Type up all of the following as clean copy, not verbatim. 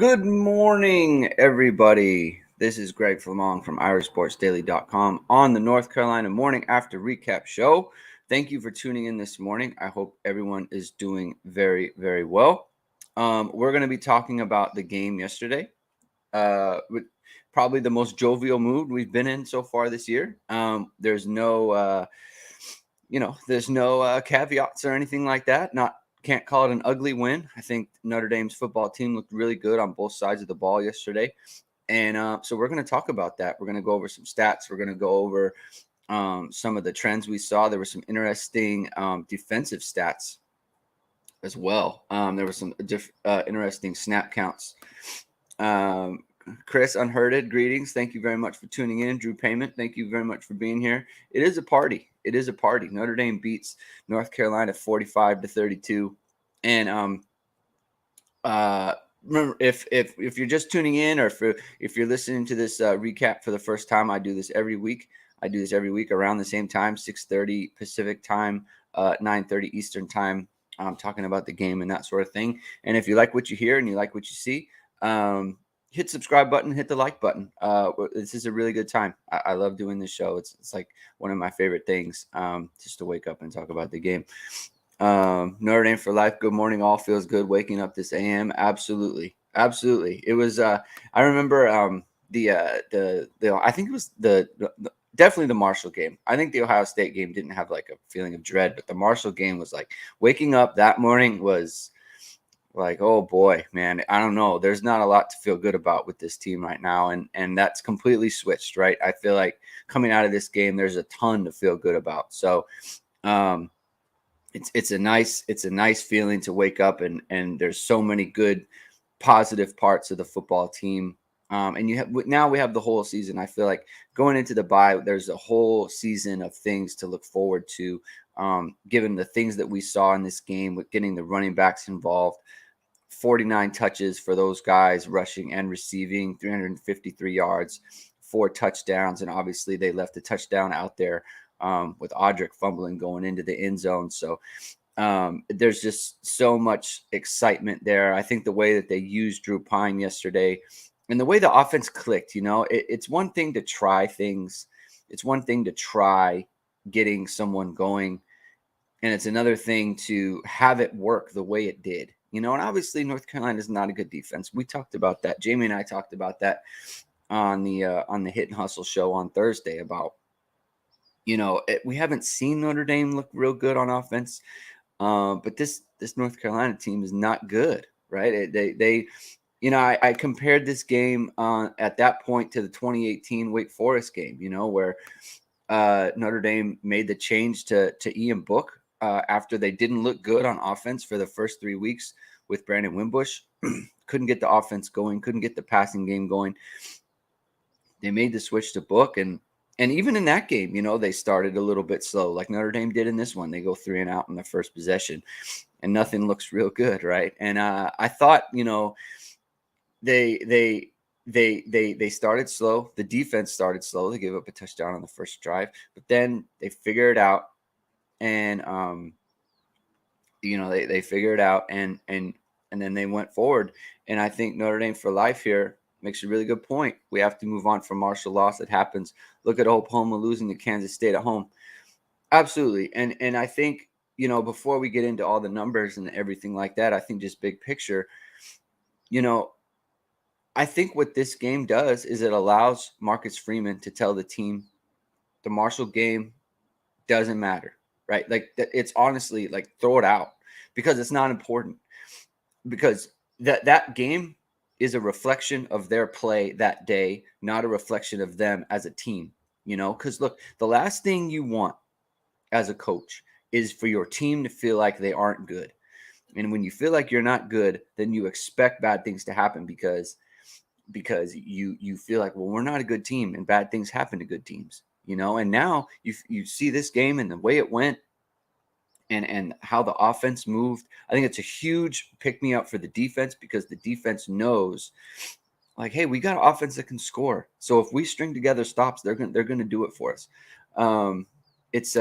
Good morning, everybody. This is Greg Flamong from IrishSportsDaily.com on the North Carolina Morning After Recap Show. Thank you for tuning in this morning. I hope everyone is doing very, very well. We're going to be talking about the game yesterday. With probably the most jovial mood we've been in so far this year. There's no, there's no caveats or anything like that. Can't call it an ugly win. I think Notre Dame's football team looked really good on both sides of the ball yesterday. And so we're going to talk about that. We're going to go over some stats. We're going to go over some of the trends we saw. There were some interesting defensive stats as well. There were some interesting snap counts. Chris Unhurted, greetings. Thank you very much for tuning in. Drew Payment, thank you very much for being here. It is a party. It is a party. Notre Dame beats North Carolina 45-32. And remember, if you're just tuning in, or if you're listening to this recap for the first time, I do this every week. Around the same time, 6:30 Pacific time, 9:30 Eastern time. Talking about the game and that sort of thing. And if you like what you hear and you like what you see, hit subscribe button, hit the like button. This is a really good time. I love doing this show. It's like one of my favorite things, just to wake up and talk about the game. Notre Dame for life. Good morning. All feels good waking up this AM. Absolutely. It was, I remember I think it was definitely the Marshall game. I think the Ohio State game didn't have like a feeling of dread, but the Marshall game was like waking up that morning was like, oh boy, man, I don't know. There's not a lot to feel good about with this team right now. And that's completely switched, right? I feel like coming out of this game, there's a ton to feel good about. So it's a nice feeling to wake up and there's so many good positive parts of the football team. And now we have the whole season. I feel like going into the bye, there's a whole season of things to look forward to, given the things that we saw in this game with getting the running backs involved. 49 touches for those guys, rushing and receiving, 353 yards, 4 touchdowns. And obviously they left a touchdown out there with Audric fumbling going into the end zone. So there's just so much excitement there. I think the way that they used Drew Pine yesterday and the way the offense clicked, it's one thing to try things. It's one thing to try getting someone going. And it's another thing to have it work the way it did. And obviously North Carolina is not a good defense. We talked about that. Jamie and I talked about that on the Hit and Hustle show on Thursday about, we haven't seen Notre Dame look real good on offense. But this North Carolina team is not good, right? I compared this game at that point to the 2018 Wake Forest game, where Notre Dame made the change to Ian Book after they didn't look good on offense for the first 3 weeks with Brandon Wimbush. Couldn't get the offense going, couldn't get the passing game going. They made the switch to Book, and even in that game, they started a little bit slow, like Notre Dame did in this one. They go 3 and out in the first possession, and nothing looks real good, right? And I thought, they started slow. The defense started slow. They gave up a touchdown on the first drive, but then they figure it out, and they figure it out, and then they went forward. And I think Notre Dame for life here makes a really good point. We have to move on from Marshall loss. It happens. Look at Oklahoma losing to Kansas State at home. Absolutely. And I think, before we get into all the numbers and everything like that, I think just big picture, I think what this game does is it allows Marcus Freeman to tell the team the Marshall game doesn't matter, right? Like it's honestly like throw it out because it's not important, because that game is a reflection of their play that day, not a reflection of them as a team, because look, the last thing you want as a coach is for your team to feel like they aren't good. And when you feel like you're not good, then you expect bad things to happen because you feel like, well, we're not a good team and bad things happen to good teams, and now you see this game and the way it went and how the offense moved. I think it's a huge pick me up for the defense, because the defense knows, like, hey, we got an offense that can score. So if we string together stops, they're going to do it for us. it's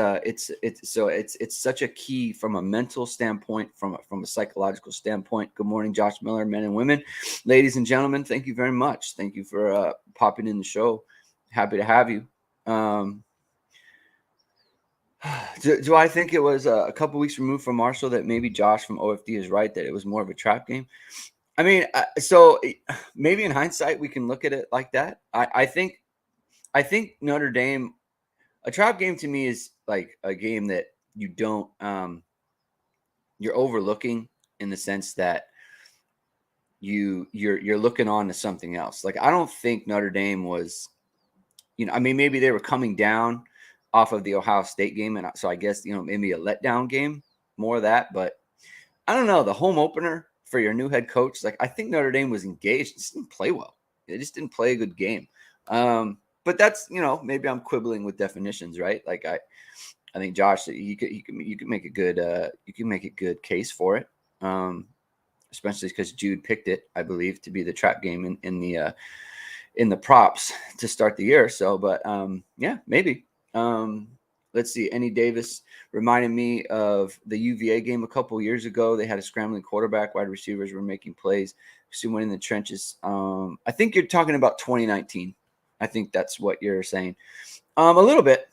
such a key from a mental standpoint, from a psychological standpoint. Good morning, Josh Miller, men and women, ladies and gentlemen. Thank you very much. Thank you for popping in the show. Happy to have you. Do I think it was a couple weeks removed from Marshall that maybe Josh from OFD is right that it was more of a trap game? I mean, maybe in hindsight we can look at it like that. I think Notre Dame, a trap game to me is like a game that you don't you're overlooking in the sense that you're looking on to something else. Like, I don't think Notre Dame was, I mean, maybe they were coming down off of the Ohio State game, and so I guess maybe a letdown game, more of that. But I don't know, the home opener for your new head coach. Like, I think Notre Dame was engaged, just didn't play well. They just didn't play a good game. But that's, maybe I'm quibbling with definitions, right? Like, I think Josh, you could make a good case for it, especially because Jude picked it, I believe, to be the trap game in the props to start the year. So, but yeah, maybe. Let's see. Annie Davis reminded me of the UVA game a couple years ago. They had a scrambling quarterback, wide receivers were making plays, someone in the trenches. I think you're talking about 2019. I think that's what you're saying. A little bit.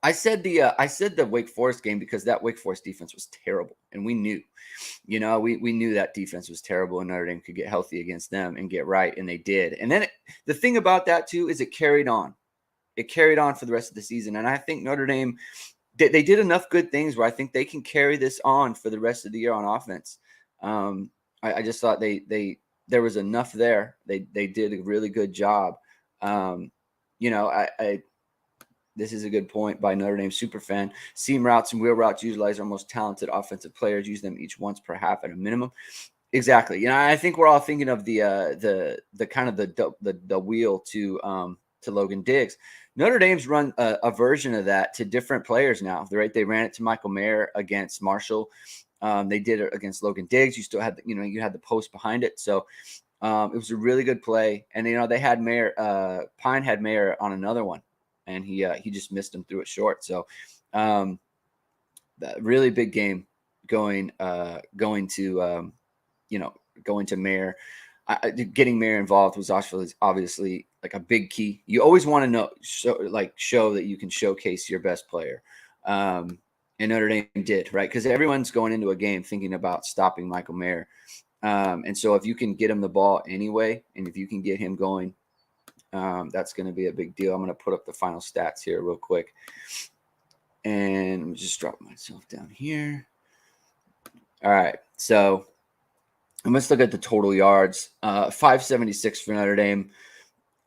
I said the Wake Forest game because that Wake Forest defense was terrible, and we knew, we knew that defense was terrible, and Notre Dame could get healthy against them and get right, and they did. And then the thing about that too is it carried on. It carried on for the rest of the season, and I think Notre Dame, they did enough good things where I think they can carry this on for the rest of the year on offense. I just thought there was enough there. They did a really good job. This is a good point by Notre Dame superfan. Seam routes and wheel routes utilize our most talented offensive players. Use them each once per half at a minimum. Exactly. I think we're all thinking of the kind of the wheel to Logan Diggs. Notre Dame's run a version of that to different players now. Right? They ran it to Michael Mayer against Marshall. They did it against Logan Diggs. You still had you had the post behind it. So it was a really good play. And they had Mayer. Pine had Mayer on another one, and he just missed him, threw it short. So that really big game going to Mayer. Getting Mayer involved was obviously like a big key. You always want to show that you can showcase your best player. And Notre Dame did, right? Because everyone's going into a game thinking about stopping Michael Mayer. And so if you can get him the ball anyway, and if you can get him going, that's going to be a big deal. I'm going to put up the final stats here real quick. And let me just drop myself down here. All right. So let's look at the total yards. 576 for Notre Dame.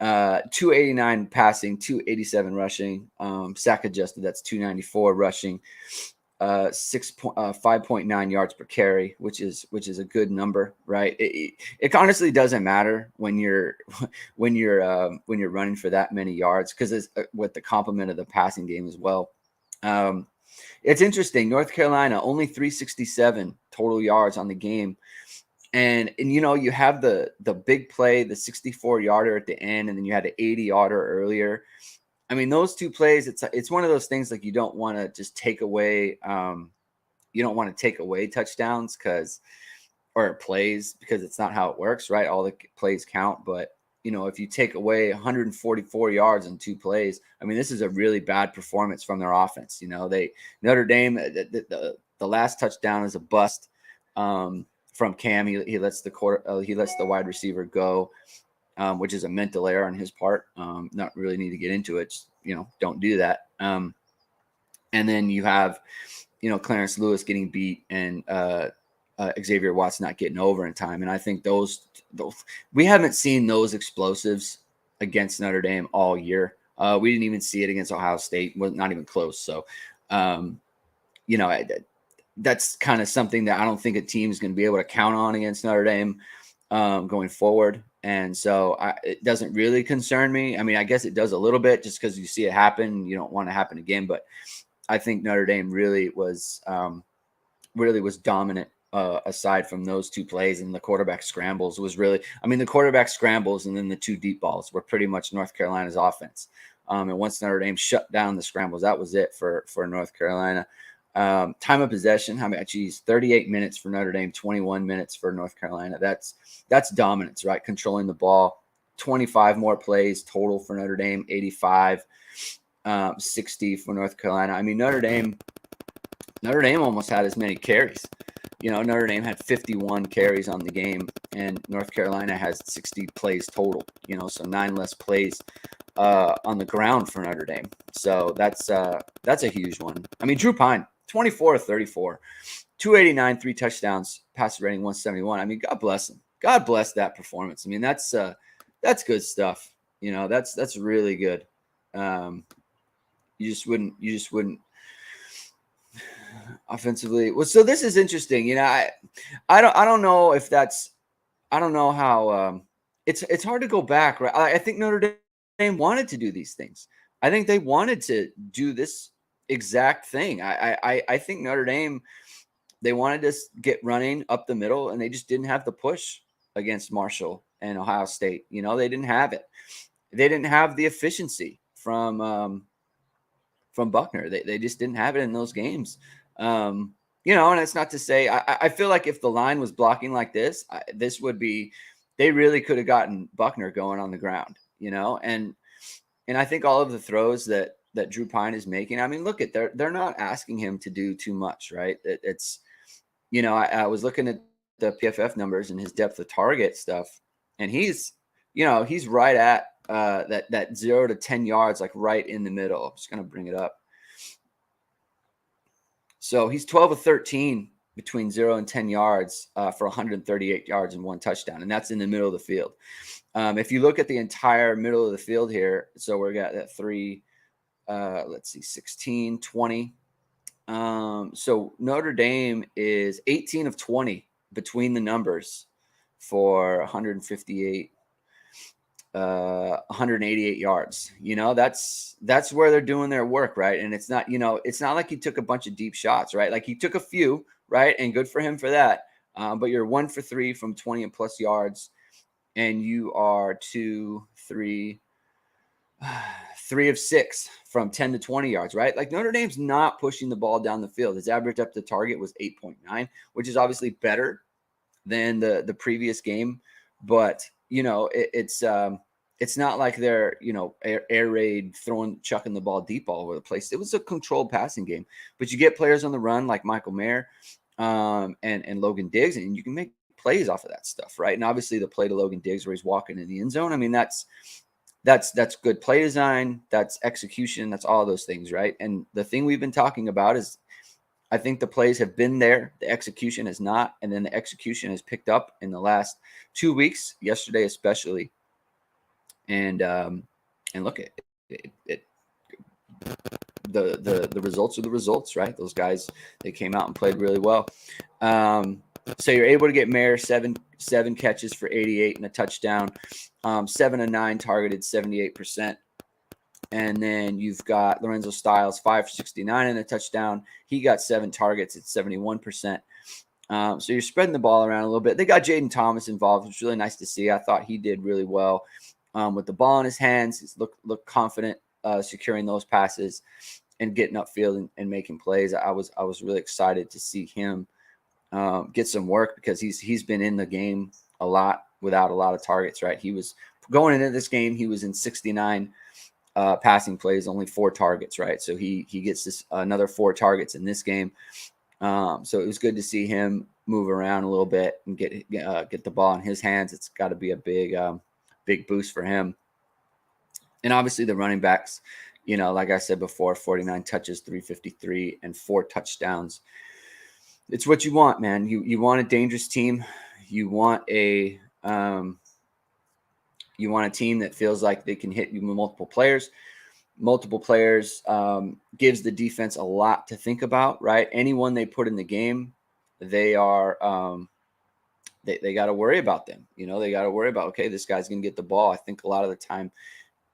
289 passing, 287 rushing. Sack adjusted, that's 294 rushing. 5.9 yards per carry, which is a good number, right? It honestly doesn't matter when you're running for that many yards, because it's with the complement of the passing game as well. It's interesting. North Carolina only 367 total yards on the game. And you have the big play, the 64-yarder at the end, and then you had an 80-yarder earlier. I mean, those two plays, it's one of those things like you don't want to just take away. You don't want to take away touchdowns or plays, because it's not how it works, right? All the plays count, but if you take away 144 yards in two plays, I mean, this is a really bad performance from their offense. Notre Dame, the last touchdown is a bust. From Cam, he lets the wide receiver go, which is a mental error on his part. Not really need to get into it. Just, don't do that. And then you have, Clarence Lewis getting beat and Xavier Watts not getting over in time. And I think those we haven't seen those explosives against Notre Dame all year. We didn't even see it against Ohio State. Was not even close. So, that's kind of something that I don't think a team is going to be able to count on against Notre Dame going forward. And so it doesn't really concern me. I mean, I guess it does a little bit just because you see it happen. You don't want to happen again. But I think Notre Dame really was dominant aside from those two plays. And the quarterback scrambles was really – I mean, the quarterback scrambles and then the two deep balls were pretty much North Carolina's offense. And once Notre Dame shut down the scrambles, that was it for North Carolina. Time of possession, 38 minutes for Notre Dame, 21 minutes for North Carolina. That's dominance, right? Controlling the ball. 25 more plays total for Notre Dame, 85, 60 for North Carolina. I mean, Notre Dame almost had as many carries. Notre Dame had 51 carries on the game, and North Carolina has 60 plays total. So 9 less plays on the ground for Notre Dame. So that's a huge one. I mean, Drew Pine, 24 of 34, 289, 3 touchdowns, passer rating 171. I mean, God bless him. God bless that performance. I mean, that's good stuff. That's really good. You just wouldn't offensively. Well, so this is interesting. I don't know if that's, I don't know how, it's hard to go back, right? I think Notre Dame wanted to do these things. I think they wanted to do this exact thing. I think Notre Dame, they wanted to get running up the middle, and they just didn't have the push against Marshall and Ohio State. They didn't have it. They didn't have the efficiency from Buckner. They just didn't have it in those games. And it's not to say, I feel like if the line was blocking like this, this would be, they really could have gotten Buckner going on the ground, and I think all of the throws that Drew Pine is making, I mean, look at, they're not asking him to do too much, right? It's, I was looking at the PFF numbers and his depth of target stuff, and he's right at that 0 to 10 yards, like right in the middle. I'm just going to bring it up. So he's 12 of 13 between 0 and 10 yards for 138 yards and 1 touchdown. And that's in the middle of the field. If you look at the entire middle of the field here, so we're got that 3, 16, 20. So Notre Dame is 18 of 20 between the numbers for 158, 188 yards. That's where they're doing their work, right? And it's not like he took a bunch of deep shots, right? Like he took a few, right? And good for him for that. But you're 1 for 3 from 20 and plus yards, and you are 3 of 6 from 10 to 20 yards, right? Like Notre Dame's not pushing the ball down the field. His average up to target was 8.9, which is obviously better than the previous game, but it's not like they're air raid chucking the ball deep all over the place. It was a controlled passing game, but you get players on the run like Michael Mayer and Logan Diggs, and you can make plays off of that stuff, right? And obviously the play to Logan Diggs where he's walking in the end zone, I mean, that's good play design, that's execution, that's all those things, right? And the thing we've been talking about is, I think the plays have been there, the execution is not, and then the execution has picked up in the last 2 weeks, yesterday especially. And look at it, the results are the results, right? Those guys, they came out and played really well. So you're able to get Mayer seven catches for 88 and a touchdown, 7 of 9 targeted, 78%. And then you've got Lorenzo Styles, 5 for 69 and a touchdown. He got 7 targets at 71%. So you're spreading the ball around a little bit. They got Jaden Thomas involved, which was really nice to see. I thought he did really well with the ball in his hands. He looked confident securing those passes and getting upfield and making plays. I was really excited to see him get some work, because he's been in the game a lot without a lot of targets, right? He was going into this game, he was in 69 passing plays, only 4 targets, right? So he gets another 4 targets in this game. So it was good to see him move around a little bit and get the ball in his hands. It's got to be a big boost for him. And obviously the running backs, like I said before, 49 touches, 353, and 4 touchdowns. It's what you want, man. You want a dangerous team. You want a team that feels like they can hit you with multiple players. Multiple players gives the defense a lot to think about, right? Anyone they put in the game, they are they got to worry about them. They got to worry about, okay, this guy's going to get the ball. I think a lot of the time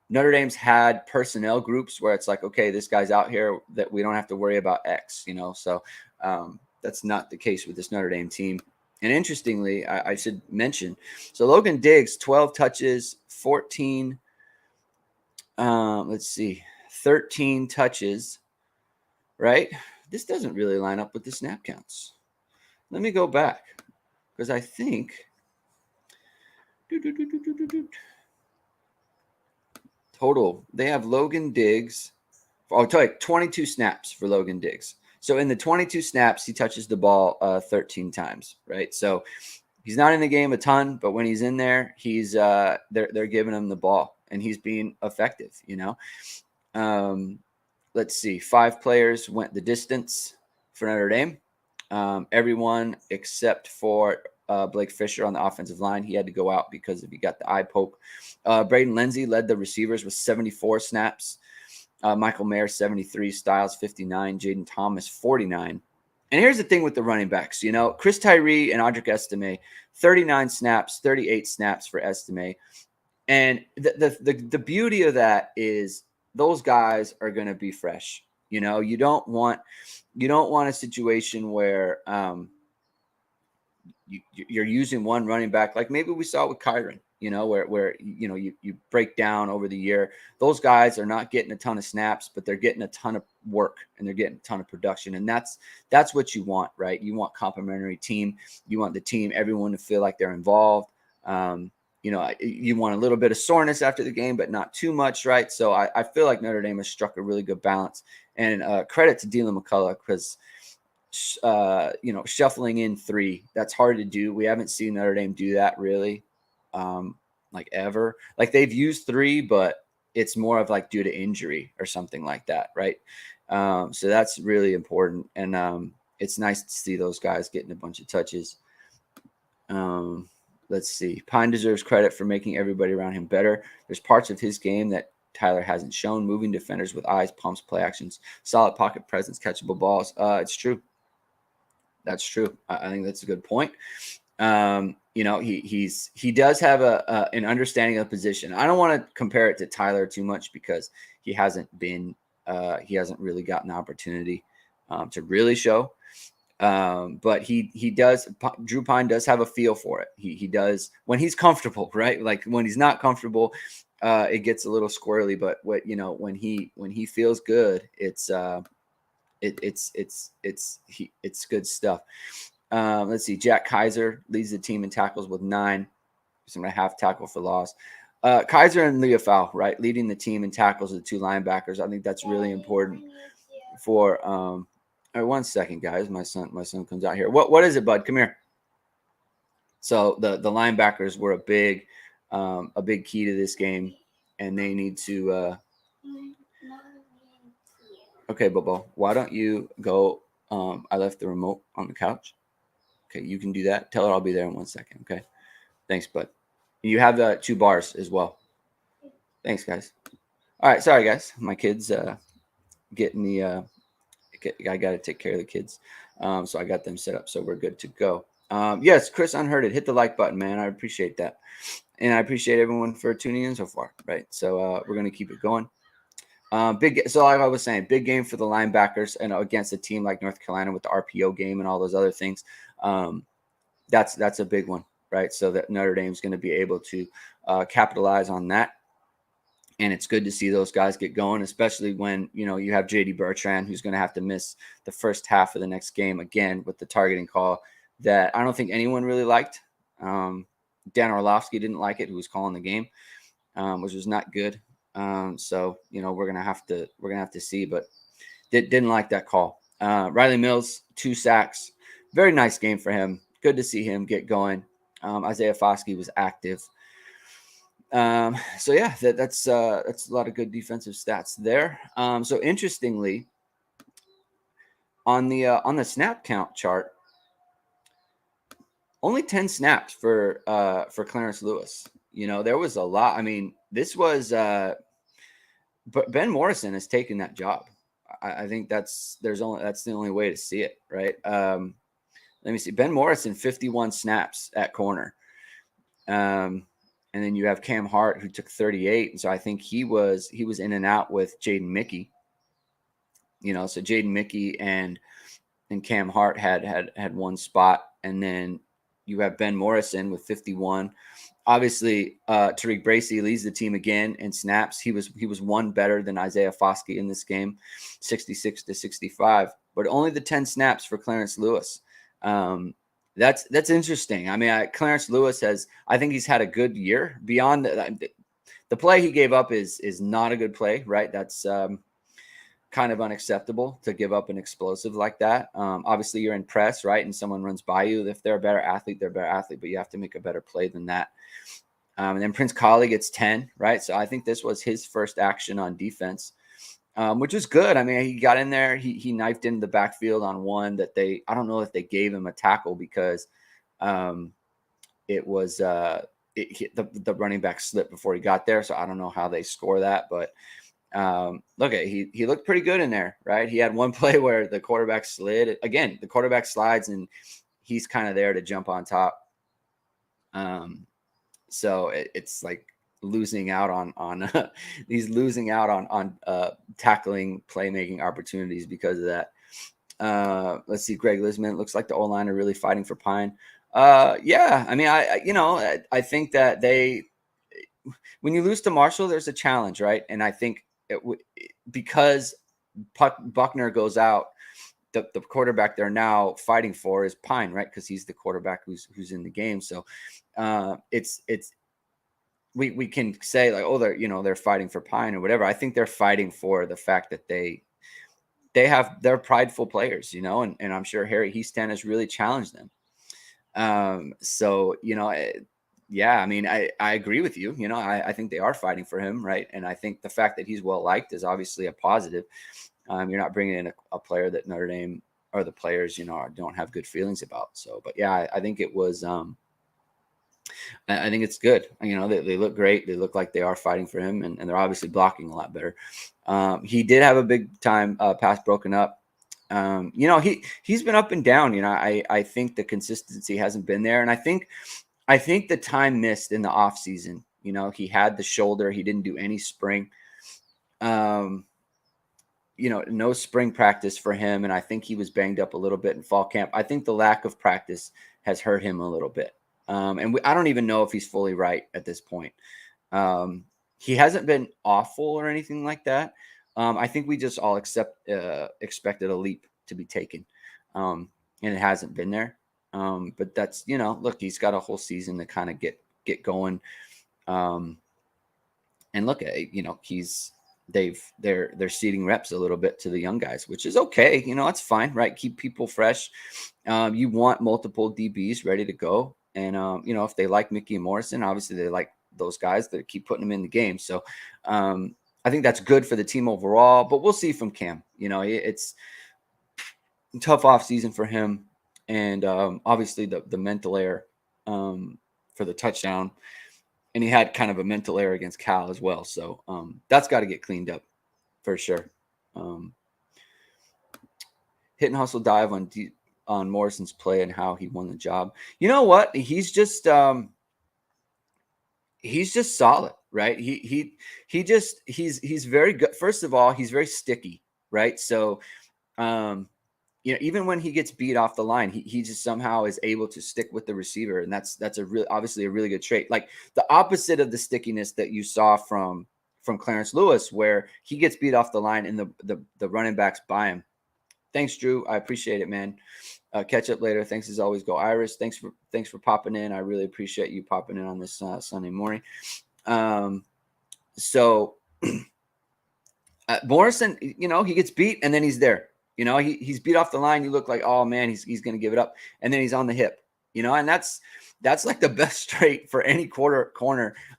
Notre Dame's had personnel groups where it's like, okay, this guy's out here that we don't have to worry about X, So that's not the case with this Notre Dame team. And interestingly, I should mention, so Logan Diggs, 12 touches, 14 Let's see, 13 touches, right? This doesn't really line up with the snap counts. Let me go back because I think total, they have Logan Diggs. I'll tell you, 22 snaps for Logan Diggs. So in the 22 snaps, he touches the ball 13 times, right? So he's not in the game a ton, but when he's in there, he's they're giving him the ball and he's being effective, you know. Let's see, 5 players went the distance for Notre Dame. Everyone except for Blake Fisher on the offensive line. He had to go out because he got the eye poke. Braden Lindsey led the receivers with 74 snaps. Michael Mayer, 73. Styles, 59. Jaden Thomas, 49. And here's the thing with the running backs. You know, Chris Tyree and Audric Estime, 39 snaps, 38 snaps for Estime. And the beauty of that is those guys are going to be fresh. You know, you don't want a situation where you're using one running back like maybe we saw with Kyron, you know, where you know you break down over the year. Those guys are not getting a ton of snaps, but they're getting a ton of work and they're getting a ton of production. And that's what you want, right? You want complementary team. You want the team, everyone to feel like they're involved. You know, you want a little bit of soreness after the game, but not too much, right? So I feel like Notre Dame has struck a really good balance. And credit to Dylan McCullough because you know, shuffling in 3, that's hard to do. We haven't seen Notre Dame do that really, like ever. Like they've used 3, but it's more of like due to injury or something like that, right? So that's really important, and it's nice to see those guys getting a bunch of touches. Let's see. Pine deserves credit for making everybody around him better. There's parts of his game that Tyler hasn't shown. Moving defenders with eyes, pumps, play actions, solid pocket presence, catchable balls. It's true. That's true. I think that's a good point. You know, he does have an understanding of the position. I don't want to compare it to Tyler too much because he hasn't really gotten the opportunity to really show. But he does. Drew Pine does have a feel for it. He does when he's comfortable, right? Like when he's not comfortable, it gets a little squirrely. But when he feels good, it's good stuff. Let's see. Jack Kaiser leads the team in tackles with 9. So I'm gonna half tackle for loss. Kaiser and Leofau, right, leading the team in tackles of the 2 linebackers. I think that's really important for. All right, 1 second, guys. My son comes out here. What is it, bud? Come here. So the linebackers were a big key to this game, and they need to. Okay, Bobo, why don't you go? I left the remote on the couch. Okay, you can do that. Tell her I'll be there in 1 second. Okay, thanks, bud. You have the 2 bars as well. Thanks, guys. All right, sorry, guys. My kids getting the. I got to take care of the kids, so I got them set up, so we're good to go. Yes, Chris Unhurted, hit the like button, man. I appreciate that, and I appreciate everyone for tuning in so far. Right, so we're gonna keep it going. So like I was saying, big game for the linebackers, and against a team like North Carolina with the RPO game and all those other things. That's a big one, right? So that Notre Dame's going to be able to capitalize on that. And it's good to see those guys get going, especially when, you have J.D. Bertrand, who's going to have to miss the first half of the next game again with the targeting call that I don't think anyone really liked. Dan Orlovsky didn't like it, who was calling the game, which was not good. So we're gonna have to see, but didn't like that call. Riley Mills, 2 sacks, very nice game for him. Good to see him get going. Isaiah Foskey was active. So yeah, that's a lot of good defensive stats there. So interestingly, on the snap count chart, only 10 snaps for Clarence Lewis. There was a lot. I mean, this was but Ben Morrison has taken that job. I think that's the only way to see it, right? Let me see. Ben Morrison, 51 snaps at corner. And then you have Cam Hart, who took 38. And so I think he was in and out with Jaden Mickey. So Jaden Mickey and Cam Hart had one spot. And then you have Ben Morrison with 51. Obviously, Tariq Bracy leads the team again in snaps. He was one better than Isaiah Foskey in this game, 66-65, but only the 10 snaps for Clarence Lewis. That's interesting. I mean, Clarence Lewis I think he's had a good year. Beyond the play he gave up is not a good play, right? That's kind of unacceptable to give up an explosive like that. Obviously, you're in press, right? And someone runs by you. If they're a better athlete, they're a better athlete, but you have to make a better play than that. And then Prince Collie gets 10, right? So I think this was his first action on defense, which was good. I mean, he got in there. He knifed into the backfield on one that I don't know if they gave him a tackle because it was the running back slipped before he got there. So I don't know how they score that, but look, he looked pretty good in there, right? He had one play where the quarterback slid. Again, the quarterback slides and he's kind of there to jump on top. So it's like losing out on he's losing out on tackling playmaking opportunities because of that. Let's see, Greg Lisman, looks like the O-line are really fighting for Pine. Yeah, I mean, I think that when you lose to Marshall, there's a challenge, right? And I think because Buckner goes out, the quarterback they're now fighting for is Pine, right? Because he's the quarterback who's in the game. So we can say like, oh, they're fighting for Pine or whatever. I think they're fighting for the fact that they're prideful players, and I'm sure Harry Heaston has really challenged them. So yeah, I mean, I agree with you. I think they are fighting for him, right? And I think the fact that he's well liked is obviously a positive. You're not bringing in a player that Notre Dame or the players, don't have good feelings about. So, but yeah, I think it was. I think it's good. They look great. They look like they are fighting for him, and they're obviously blocking a lot better. He did have a big time pass broken up. He's been up and down. I think the consistency hasn't been there, and I think the time missed in the off season. He had the shoulder. He didn't do any spring. No spring practice for him, and I think he was banged up a little bit in fall camp. I think the lack of practice has hurt him a little bit. I don't even know if he's fully right at this point. He hasn't been awful or anything like that. I think we just all expected a leap to be taken, and it hasn't been there. But that's look, he's got a whole season to kind of get going. And look at they're ceding reps a little bit to the young guys, which is okay. It's fine, right? Keep people fresh. You want multiple DBs ready to go. And, if they like Mickey and Morrison, obviously they like those guys that keep putting them in the game. So I think that's good for the team overall, but we'll see from Cam. It's a tough off season for him. And obviously the mental error for the touchdown. And he had kind of a mental error against Cal as well. So that's got to get cleaned up for sure. Hit and hustle dive on Morrison's play and how he won the job. You know what? He's just solid, right? He's very good. First of all, he's very sticky, right? So, even when he gets beat off the line, he just somehow is able to stick with the receiver. And that's obviously a really good trait. Like the opposite of the stickiness that you saw from Clarence Lewis, where he gets beat off the line and the running backs by him. Thanks, Drew. I appreciate it, man. Catch up later. Thanks as always. Go Irish. Thanks for popping in. I really appreciate you popping in on this Sunday morning. So Morrison, he gets beat and then he's there. He's beat off the line. You look like, oh man, he's going to give it up, and then he's on the hip. And that's like the best trait for any corner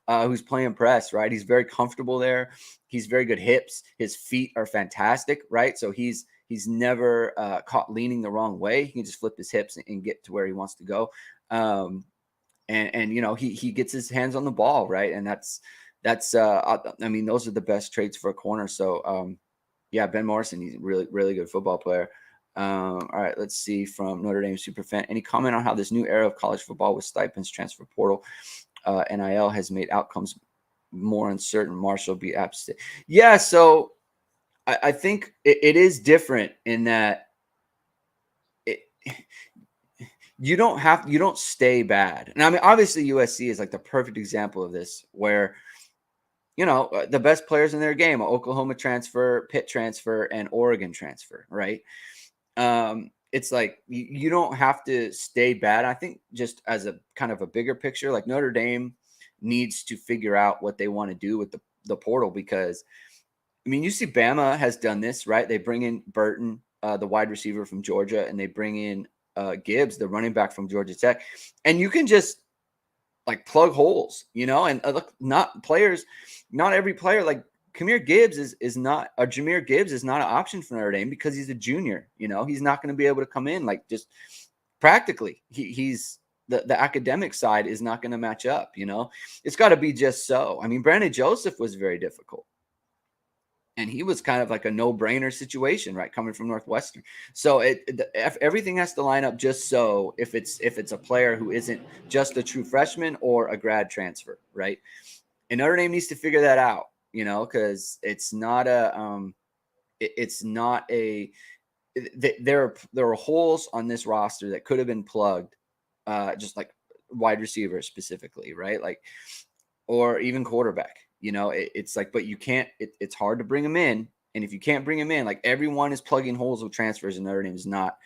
who's playing press, right? He's very comfortable there. He's very good hips. His feet are fantastic, right? So he's never caught leaning the wrong way. He can just flip his hips and get to where he wants to go. And he gets his hands on the ball, right? And that's those are the best traits for a corner. So yeah, Ben Morrison, he's a really, really good football player. All right, let's see from Notre Dame Superfan. Any comment on how this new era of college football with stipends, transfer portal, NIL has made outcomes more uncertain? Marshall be absent. Yeah, so I think it is different in that you don't stay bad. And I mean, obviously USC is like the perfect example of this, where the best players in their game, Oklahoma transfer, Pitt transfer, and Oregon transfer, right? It's like you don't have to stay bad. I think just as a kind of a bigger picture, like Notre Dame needs to figure out what they want to do with the portal, because I mean, you see Bama has done this, right? They bring in Burton, the wide receiver from Georgia, and they bring in Gibbs, the running back from Georgia Tech, and you can just like plug holes, and look, not every player like Jameer Gibbs is not an option for Notre Dame because he's a junior. He's not going to be able to come in like just practically. He's the academic side is not going to match up. It's got to be just so. I mean, Brandon Joseph was very difficult. And he was kind of like a no-brainer situation, right? Coming from Northwestern. So everything has to line up just so if it's a player who isn't just a true freshman or a grad transfer, right? And Notre Dame needs to figure that out, because it's not a there are holes on this roster that could have been plugged, just like wide receiver specifically, right? Like, or even quarterback. It's like, but you can't. It's hard to bring them in, and if you can't bring them in, like everyone is plugging holes with transfers, and Notre Dame is not.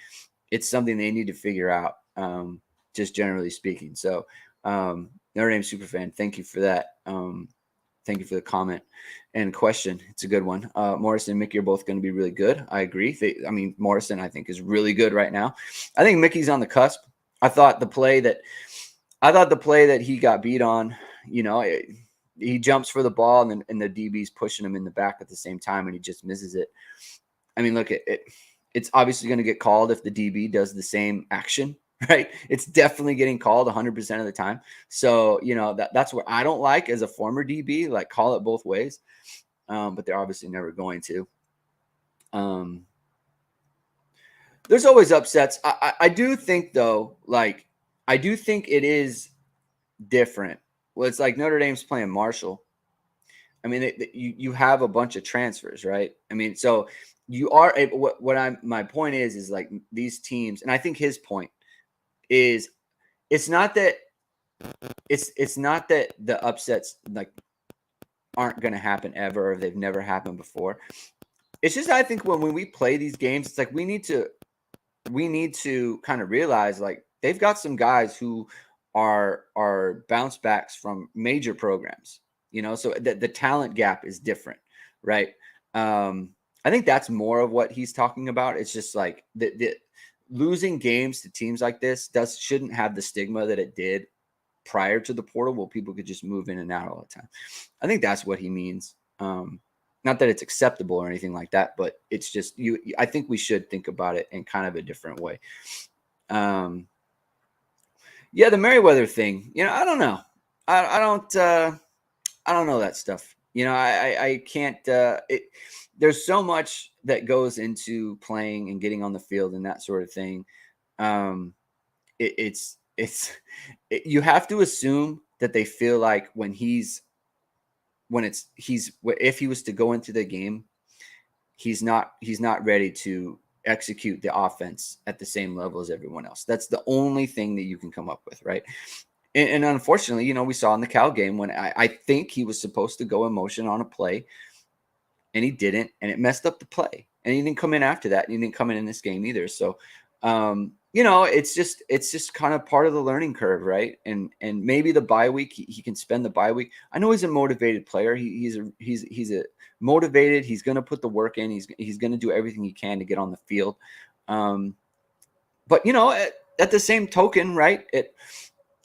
It's something they need to figure out, just generally speaking. So, Notre Dame superfan, thank you for that. Thank you for the comment and question. It's a good one. Morrison and Mickey are both going to be really good. I agree. Morrison, I think, is really good right now. I think Mickey's on the cusp. I thought the play that he got beat on, he jumps for the ball and the DB's pushing him in the back at the same time, and he just misses it. I mean, look, it's obviously going to get called if the DB does the same action, right? It's definitely getting called 100% of the time. So, that's what I don't like as a former DB, like call it both ways. But they're obviously never going to. There's always upsets. I do think, though, I do think it is different. Well, it's like Notre Dame's playing Marshall. I mean, you have a bunch of transfers, right? I mean, so you are able, my point is like these teams, and I think his point is it's not that the upsets like aren't going to happen ever, or they've never happened before. It's just, I think when we play these games, it's like we need to kind of realize like they've got some guys who are bounce backs from major programs, so the talent gap is different, right? I think that's more of what he's talking about. It's just like the losing games to teams like this shouldn't have the stigma that it did prior to the portal, where people could just move in and out all the time. I think that's what he means. Not that it's acceptable or anything like that, but it's just I think we should think about it in kind of a different way. Yeah, the Merriweather thing, I don't know. I don't know that stuff. I can't. There's so much that goes into playing and getting on the field and that sort of thing. You have to assume that they feel like if he was to go into the game, he's not ready to execute the offense at the same level as everyone else. That's the only thing that you can come up with, right? And unfortunately, we saw in the Cal game when I think he was supposed to go in motion on a play, and he didn't, and it messed up the play. And he didn't come in after that, and he didn't come in this game either. So, it's just kind of part of the learning curve, right? And maybe the bye week, he can spend the bye week. I know he's a motivated player. He's a motivated. He's going to put the work in. He's going to do everything he can to get on the field. But at the same token, right?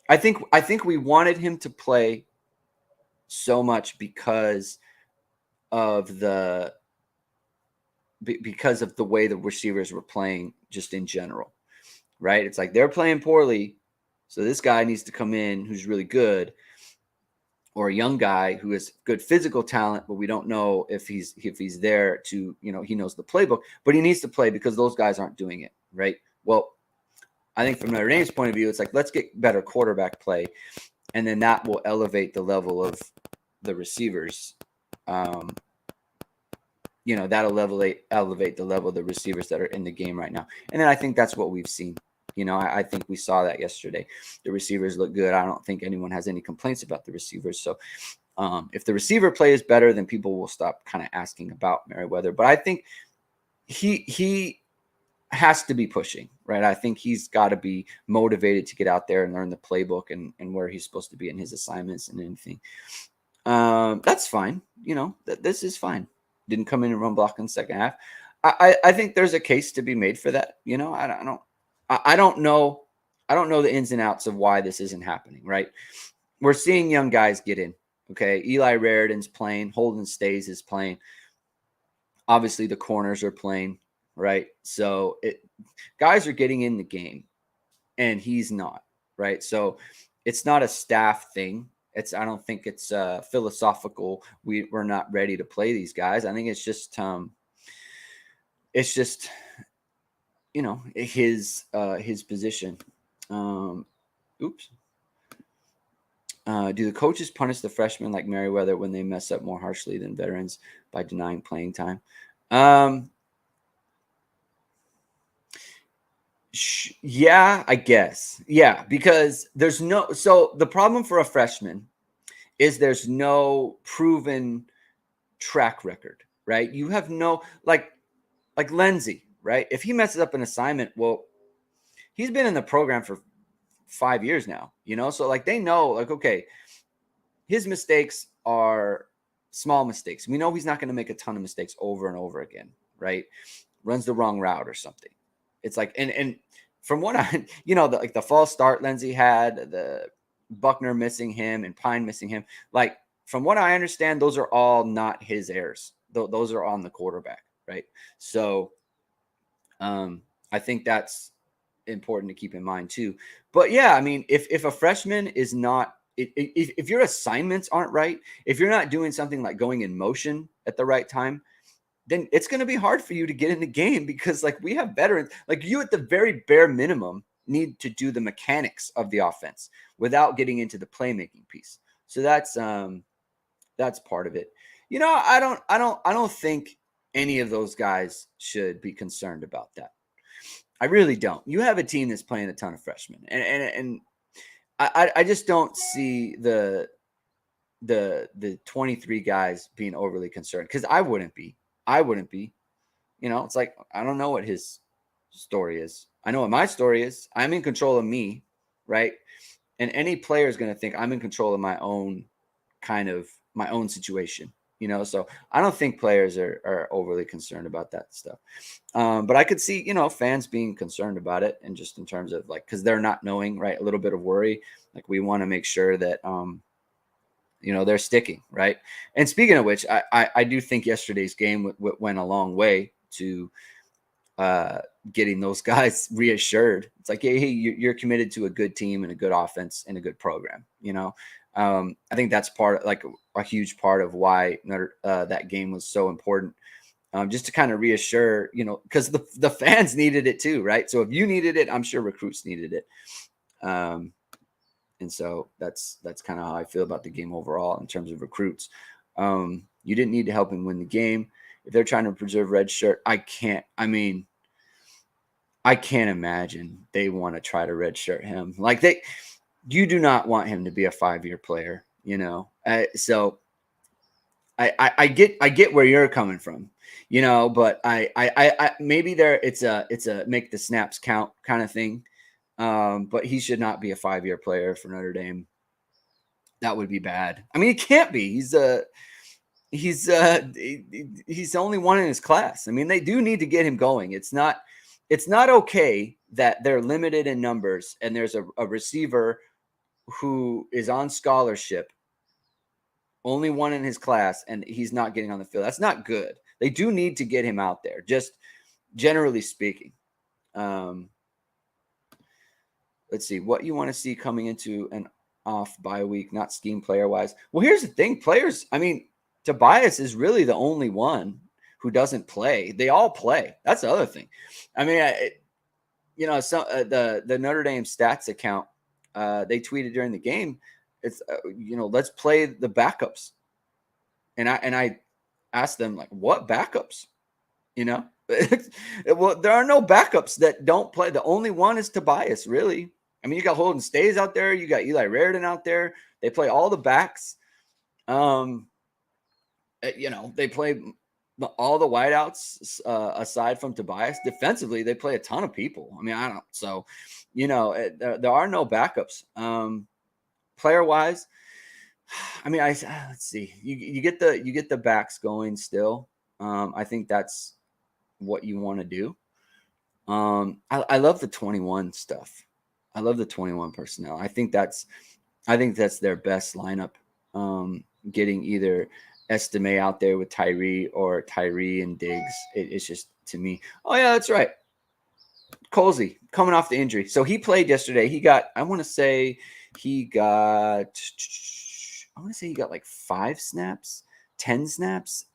I think we wanted him to play so much because of the way the receivers were playing just in general, right? It's like they're playing poorly, so this guy needs to come in who's really good, or a young guy who has good physical talent, but we don't know if he's there to, he knows the playbook, but he needs to play because those guys aren't doing it, right? Well, I think from Notre Dame's point of view, it's like, let's get better quarterback play, and then that will elevate the level of the receivers. That'll elevate the level of the receivers that are in the game right now. And then I think that's what we've seen. I think we saw that yesterday. The receivers look good. I don't think anyone has any complaints about the receivers. So if the receiver play is better, then people will stop kind of asking about Merriweather. But I think he has to be pushing, right? I think he's got to be motivated to get out there and learn the playbook and where he's supposed to be in his assignments and anything. That's fine. This is fine. Didn't come in and run block in the second half. I think there's a case to be made for that. I don't know. I don't know the ins and outs of why this isn't happening, right? We're seeing young guys get in. Okay. Eli Raridan's playing. Holden Stays is playing. Obviously, the corners are playing, right? So guys are getting in the game, and he's not, right? So it's not a staff thing. I don't think it's philosophical. We're not ready to play these guys. I think it's just his position. Oops. Do the coaches punish the freshmen like Merriweather when they mess up more harshly than veterans by denying playing time? Yeah, I guess. Yeah, because so the problem for a freshman is there's no proven track record, right? You have no, like Lindsay, right? If he messes up an assignment, well, he's been in the program for 5 years now, so they know, okay, his mistakes are small mistakes. We know he's not going to make a ton of mistakes over and over again, right? Runs the wrong route or something. It's like, and from what I, the false start Lindsay had, the Buckner missing him and Pine missing him, from what I understand, those are all not his errors. Those are on the quarterback, right? So I think that's important to keep in mind too. But yeah, I mean, if a freshman is not, if your assignments aren't right, if you're not doing something like going in motion at the right time, then it's going to be hard for you to get in the game because we have veterans, you at the very bare minimum need to do the mechanics of the offense without getting into the playmaking piece. So that's part of it. I don't think any of those guys should be concerned about that. I really don't. You have a team that's playing a ton of freshmen, and I just don't see the 23 guys being overly concerned because I wouldn't be. It's like I don't know what his story is. I know what my story is. I'm in control of me, right? And any player is going to think I'm in control of my own situation. So I don't think players are overly concerned about that stuff. But I could see, fans being concerned about it and just in terms of because they're not knowing, right? A little bit of worry. We want to make sure that, they're sticking, right? And speaking of which, I do think yesterday's game went a long way to getting those guys reassured. It's like, hey, you're committed to a good team and a good offense and a good program, I think that's a huge part of why that game was so important, just to kind of reassure, because the fans needed it too, right? So if you needed it, I'm sure recruits needed it. And so that's kind of how I feel about the game overall in terms of recruits. You didn't need to help him win the game. If they're trying to preserve red shirt, I can't imagine they want to try to red shirt him. You do not want him to be a 5-year player, so I get where you're coming from, but I maybe it's a make the snaps count kind of thing. But he should not be a 5-year player for Notre Dame. That would be bad. I mean, he can't be. He's the only one in his class. I mean, they do need to get him going. It's not okay that they're limited in numbers and there's a receiver who is on scholarship, only one in his class, and he's not getting on the field. That's not good. They do need to get him out there, just generally speaking. Let's see what you want to see coming into an off bye week, not scheme player wise. Well, here's the thing. Players, I mean, Tobias is really the only one who doesn't play. They all play. That's the other thing. I mean, the Notre Dame stats account, they tweeted during the game, it's let's play the backups. And I asked them what backups, Well, there are no backups that don't play. The only one is Tobias, really. I mean, you got Holden Stays out there. You got Eli Raridan out there. They play all the backs. They play all the wideouts aside from Tobias. Defensively, they play a ton of people. I mean, I don't. So, there are no backups. Player wise, I mean, let's see. You get the backs going still. I think that's what you want to do. I love the 21 stuff. I love the 21 personnel. I think that's their best lineup. Getting either Estime out there with Tyree or Tyree and Diggs. It's just, to me. Oh yeah, that's right. Colsey coming off the injury. So he played yesterday. He got, I want to say he got like 5 snaps, 10 snaps.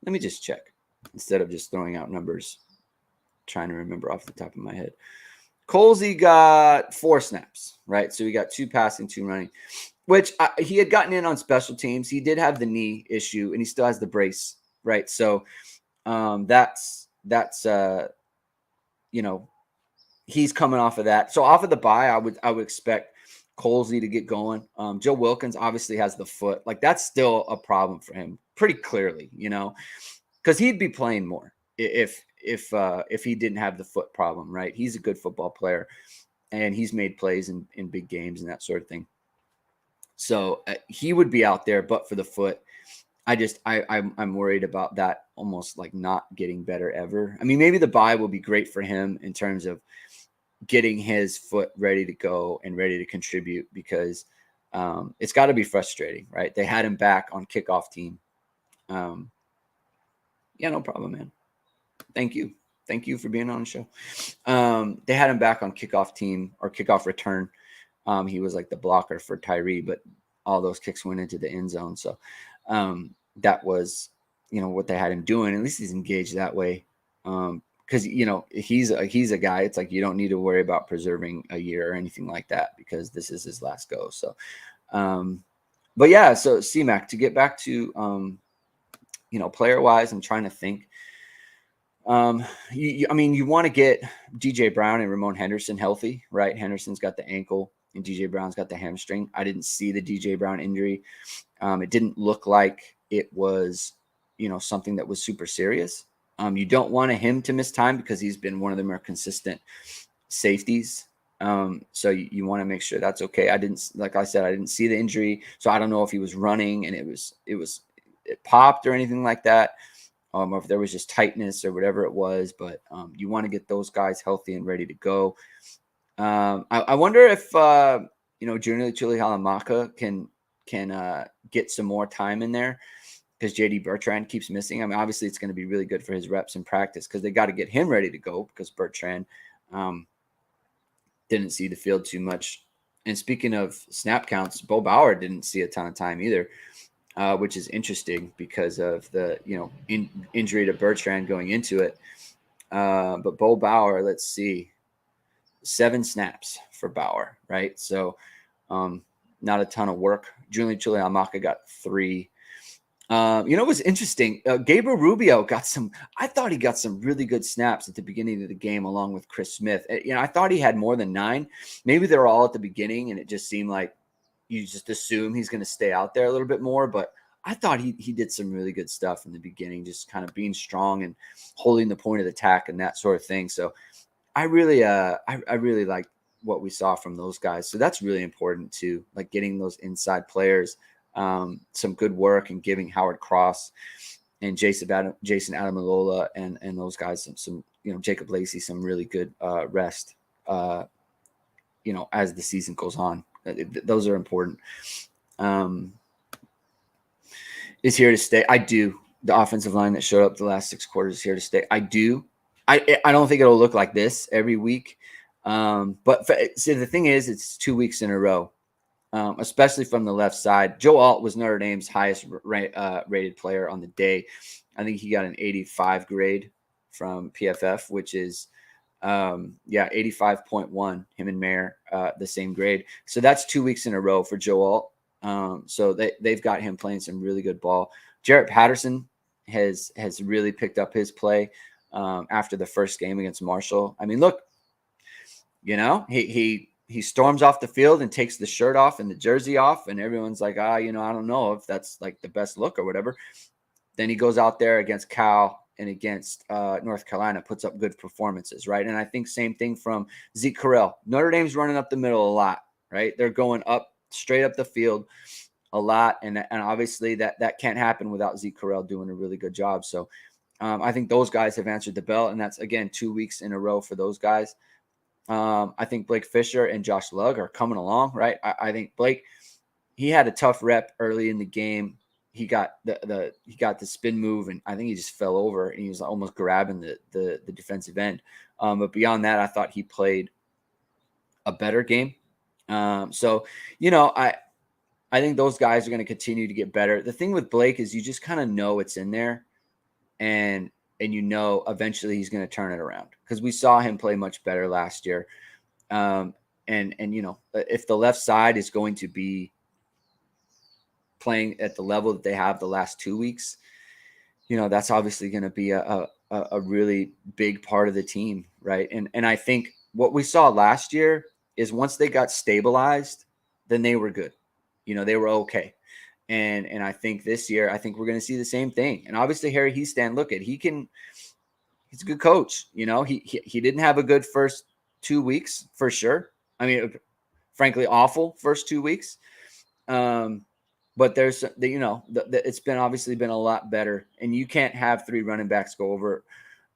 Let me just check instead of just throwing out numbers, trying to remember off the top of my head. Colsey got 4 snaps, right? So he got 2 passing, 2 running, which he had gotten in on special teams. He did have the knee issue, and he still has the brace, right? So that's he's coming off of that. So off of the bye, I would expect Colsey to get going. Joe Wilkins obviously has the foot. Like, that's still a problem for him, pretty clearly, because he'd be playing more if he didn't have the foot problem, right? He's a good football player, and he's made plays in big games and that sort of thing. So he would be out there, but for the foot, I'm worried about that almost like not getting better ever. I mean, maybe the bye will be great for him in terms of getting his foot ready to go and ready to contribute, because it's got to be frustrating, right? They had him back on kickoff team. Yeah, no problem, man. Thank you. Thank you for being on the show. They had him back on kickoff team or kickoff return. He was like the blocker for Tyree, but all those kicks went into the end zone. So that was, what they had him doing. At least he's engaged that way. Because, he's a guy. It's like, you don't need to worry about preserving a year or anything like that, because this is his last go. So, but yeah, so CMAC, to get back to, player wise, I'm trying to think. You want to get DJ Brown and Ramon Henderson healthy, right? Henderson's got the ankle and DJ Brown's got the hamstring. I didn't see the DJ Brown injury. It didn't look like it was, something that was super serious. You don't want him to miss time because he's been one of the more consistent safeties. So you want to make sure that's okay. Like I said, I didn't see the injury, so I don't know if he was running and it popped or anything like that. Or if there was just tightness or whatever it was, but you want to get those guys healthy and ready to go. I wonder if Junior Tuihalamaka can get some more time in there, because JD Bertrand keeps missing. I mean, obviously it's going to be really good for his reps in practice, because they got to get him ready to go, because Bertrand didn't see the field too much. And speaking of snap counts, Bo Bauer didn't see a ton of time either. Which is interesting because of the injury to Bertrand going into it. But Bo Bauer, let's see, 7 snaps for Bauer, right? So not a ton of work. Julian Tuihalamaka got 3. It was interesting. Gabriel Rubio I thought he got some really good snaps at the beginning of the game along with Chris Smith. I thought he had more than 9. Maybe they were all at the beginning and it just seemed like you just assume he's going to stay out there a little bit more. But I thought he did some really good stuff in the beginning, just kind of being strong and holding the point of attack and that sort of thing. So I really like what we saw from those guys. So that's really important too, like getting those inside players some good work and giving Howard Cross and Jason Adamalola and those guys some Jacob Lacey some really good rest as the season goes on. Those are important. Is here to stay. I do. The offensive line that showed up the last 6 quarters is here to stay. I do. I don't think it'll look like this every week. But the thing is, it's 2 weeks in a row, especially from the left side. Joe Alt was Notre Dame's highest rated player on the day. I think he got an 85 grade from PFF, which is 85.1. Him and Mayer, the same grade. So that's 2 weeks in a row for Joe Alt. So they've got him playing some really good ball. Jarrett Patterson has really picked up his play. after the first game against Marshall. I mean, look, he storms off the field and takes the shirt off and the jersey off, and everyone's like, I don't know if that's like the best look or whatever. Then he goes out there against Cal and against North Carolina, puts up good performances, right? And I think same thing from Zeke Correll. Notre Dame's running up the middle a lot, right? They're going up straight up the field a lot, and obviously that can't happen without Zeke Correll doing a really good job. So I think those guys have answered the bell, and that's, again, 2 weeks in a row for those guys. I think Blake Fisher and Josh Lugg are coming along, right? I think Blake, he had a tough rep early in the game. He got the spin move, and I think he just fell over, and he was almost grabbing the defensive end. But beyond that, I thought he played a better game. So I think those guys are going to continue to get better. The thing with Blake is you just kind of know it's in there, and eventually he's going to turn it around, because we saw him play much better last year. And if the left side is going to be playing at the level that they have the last 2 weeks, that's obviously going to be a really big part of the team, right? And I think what we saw last year is once they got stabilized, then they were good. They were okay. And I think this year, I think we're going to see the same thing. And obviously, Harry Hiestand, he's a good coach. He didn't have a good first 2 weeks for sure. I mean, frankly, awful first 2 weeks. But there's, it's obviously been a lot better. And you can't have 3 running backs go over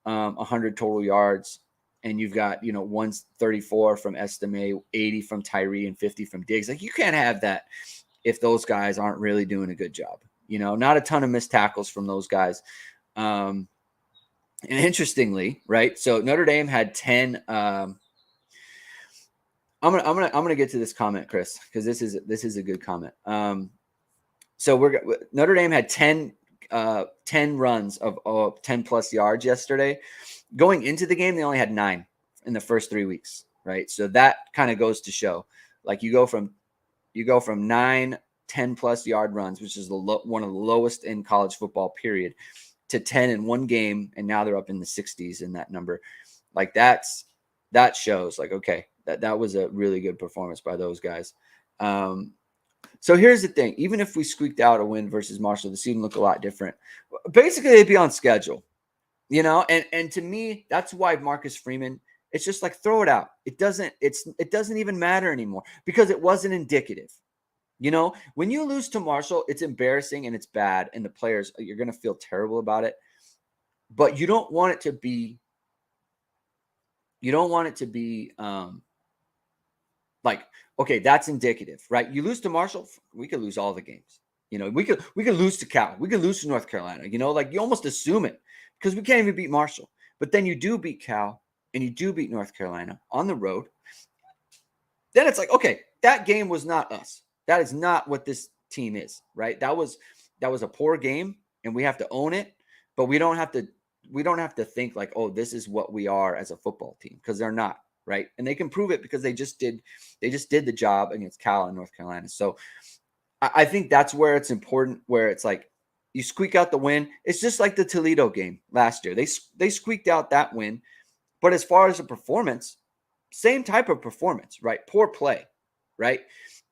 100 total yards. And you've got, 134 from Estime, 80 from Tyree, and 50 from Diggs. Like, you can't have that if those guys aren't really doing a good job. Not a ton of missed tackles from those guys. And interestingly, right? So Notre Dame had 10. I'm gonna get to this comment, Chris, because this is a good comment. So Notre Dame had 10 runs of 10 plus yards yesterday. Going into the game, they only had 9 in the first 3 weeks, right? So that kind of goes to show, like, you go from 9 10+ yard runs, which is one of the lowest in college football, period, to 10 in one game, and now they're up in the 60s in that number. Like, that shows, like, okay, that was a really good performance by those guys. So here's the thing: even if we squeaked out a win versus Marshall, the season look a lot different. Basically, they'd be on schedule, And to me, that's why Marcus Freeman. It's just like, throw it out. It doesn't even matter anymore, because it wasn't indicative. When you lose to Marshall, it's embarrassing and it's bad, and the players, you're going to feel terrible about it. But you don't want it to be. Like, okay, that's indicative, right? You lose to Marshall, we could lose all the games. We could lose to Cal, we could lose to North Carolina. Like, you almost assume it, because we can't even beat Marshall. But then you do beat Cal and you do beat North Carolina on the road. Then it's like, okay, that game was not us. That is not what this team is, right? That was a poor game, and we have to own it. But we don't have to think like, oh, this is what we are as a football team, because they're not, right? And they can prove it because they just did the job against Cal and North Carolina. So I think that's where it's important, where it's like, you squeak out the win. It's just like the Toledo game last year. They squeaked out that win. But as far as a performance, same type of performance, right? Poor play, right?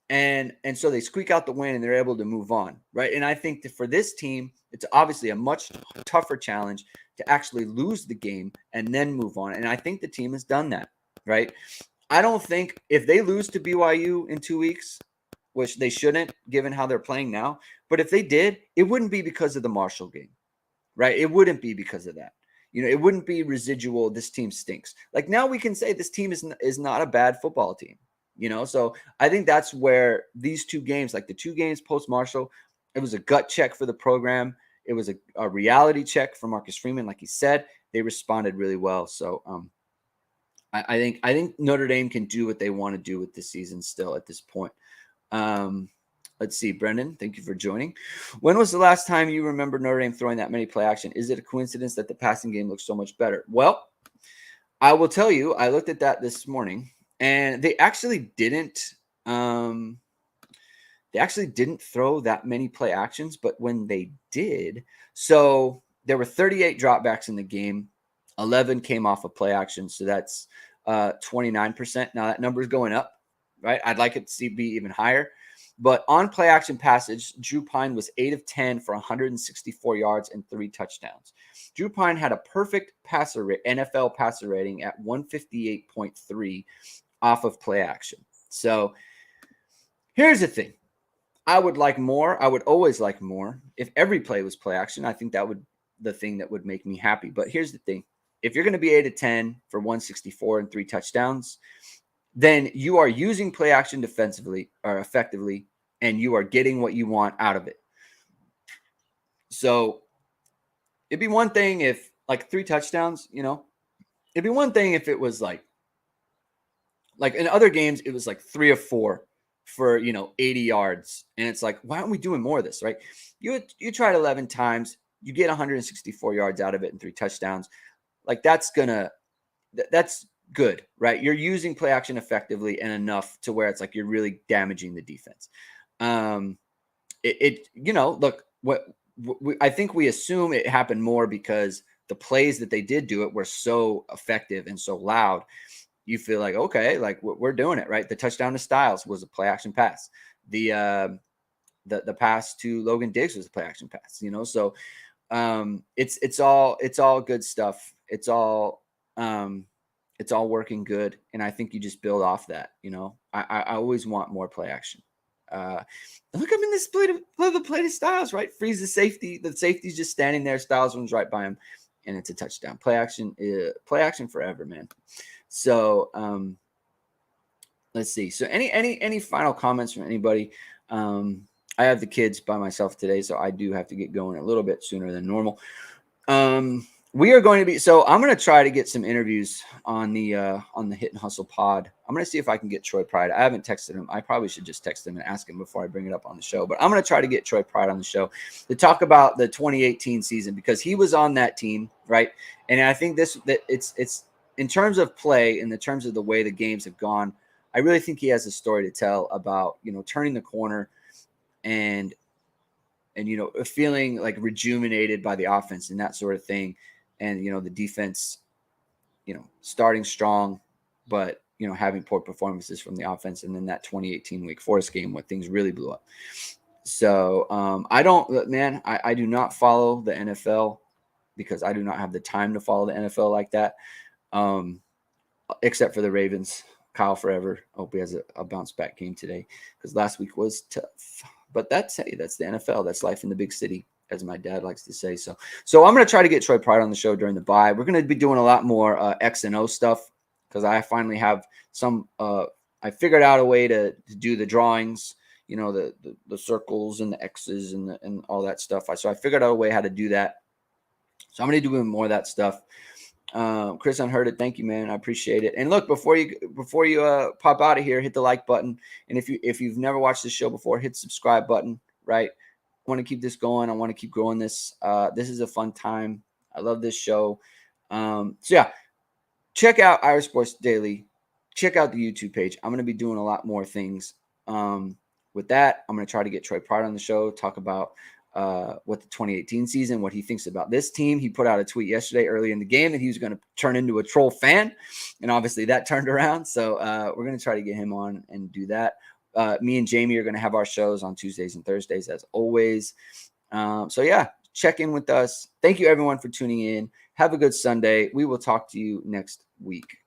And so they squeak out the win, and they're able to move on, right? And I think that for this team, it's obviously a much tougher challenge to actually lose the game and then move on. And I think the team has done that, right? I don't think if they lose to BYU in 2 weeks, which they shouldn't given how they're playing now, but if they did, it wouldn't be because of the Marshall game, right? It wouldn't be because of that. It wouldn't be residual, this team stinks. Like, now we can say this team is not a bad football team, So I think that's where these 2 games, like the 2 games post-Marshall, it was a gut check for the program. It was a reality check for Marcus Freeman. Like he said, they responded really well. So I think Notre Dame can do what they want to do with this season still at this point. Let's see, Brendan, thank you for joining. When was the last time you remember Notre Dame throwing that many play action? Is it a coincidence that the passing game looks so much better? Well, I will tell you, I looked at that this morning, and they actually didn't throw that many play actions, but when they did, so there were 38 dropbacks in the game. 11 came off of play action. So that's 29%. Now that number is going up, right? I'd like it to be even higher. But on play action passage, Drew Pine was 8 of 10 for 164 yards and 3 touchdowns. Drew Pine had a perfect NFL passer rating at 158.3 off of play action. So here's the thing. I would like more. I would always like more. If every play was play action, I think that would the thing that would make me happy. But here's the thing. If you're going to be 8 of 10 for 164 and 3 touchdowns, then you are using play action defensively or effectively, and you are getting what you want out of it. So it'd be one thing if like 3 touchdowns, it'd be one thing if it was like in other games, it was like 3 or 4 for, 80 yards. And it's like, why aren't we doing more of this, right? You tried 11 times, you get 164 yards out of it and 3 touchdowns. Like that's good, right? You're using play action effectively and enough to where it's like you're really damaging the defense. Look, I think we assume it happened more because the plays that they did do it were so effective and so loud. You feel like, okay, like we're doing it, right? The touchdown to Styles was a play action pass. The pass to Logan Diggs was a play action pass, So it's all good stuff. It's all working good, and I think you just build off that. I always want more play action. Look, I'm in this play to Styles, right? Freeze the safety. The safety's just standing there. Styles runs right by him, and it's a touchdown. Play action forever, man. So let's see. So any final comments from anybody? I have the kids by myself today, so I do have to get going a little bit sooner than normal. We are going to be, so I'm going to try to get some interviews on the Hit and Hustle pod. I'm going to see if I can get Troy Pride. I haven't texted him. I probably should just text him and ask him before I bring it up on the show, but I'm going to try to get Troy Pride on the show to talk about the 2018 season because he was on that team. Right. And I think that it's in terms of play, in the terms of the way the games have gone, I really think he has a story to tell about, turning the corner and feeling like rejuvenated by the offense and that sort of thing. And, the defense, starting strong, but, having poor performances from the offense. And then that 2018 Wake Forest game where things really blew up. So I do not follow the NFL because I do not have the time to follow the NFL like that. Except for the Ravens. Kyle forever. I hope he has a bounce back game today because last week was tough. But that's the NFL. That's life in the big city, as my dad likes to say. So I'm going to try to get Troy Pride on the show during the bye. We're going to be doing a lot more X and O stuff because I finally have some. I figured out a way to do the drawings. The circles and the X's and all that stuff. So I figured out a way how to do that. So I'm going to be doing more of that stuff. Chris Unhearded, thank you, man. I appreciate it. And look, before you pop out of here, hit the like button. And if you've never watched this show before, hit the subscribe button. Right? I want to keep this going. I want to keep growing this. This is a fun time. I love this show. So yeah, check out Irish Sports Daily. Check out the YouTube page. I'm going to be doing a lot more things. With that, I'm going to try to get Troy Pride on the show, talk about what the 2018 season, what he thinks about this team. He put out a tweet yesterday early in the game that he was going to turn into a troll fan. And obviously that turned around. So we're going to try to get him on and do that. Me and Jamie are going to have our shows on Tuesdays and Thursdays as always. So yeah, check in with us. Thank you everyone for tuning in. Have a good Sunday. We will talk to you next week.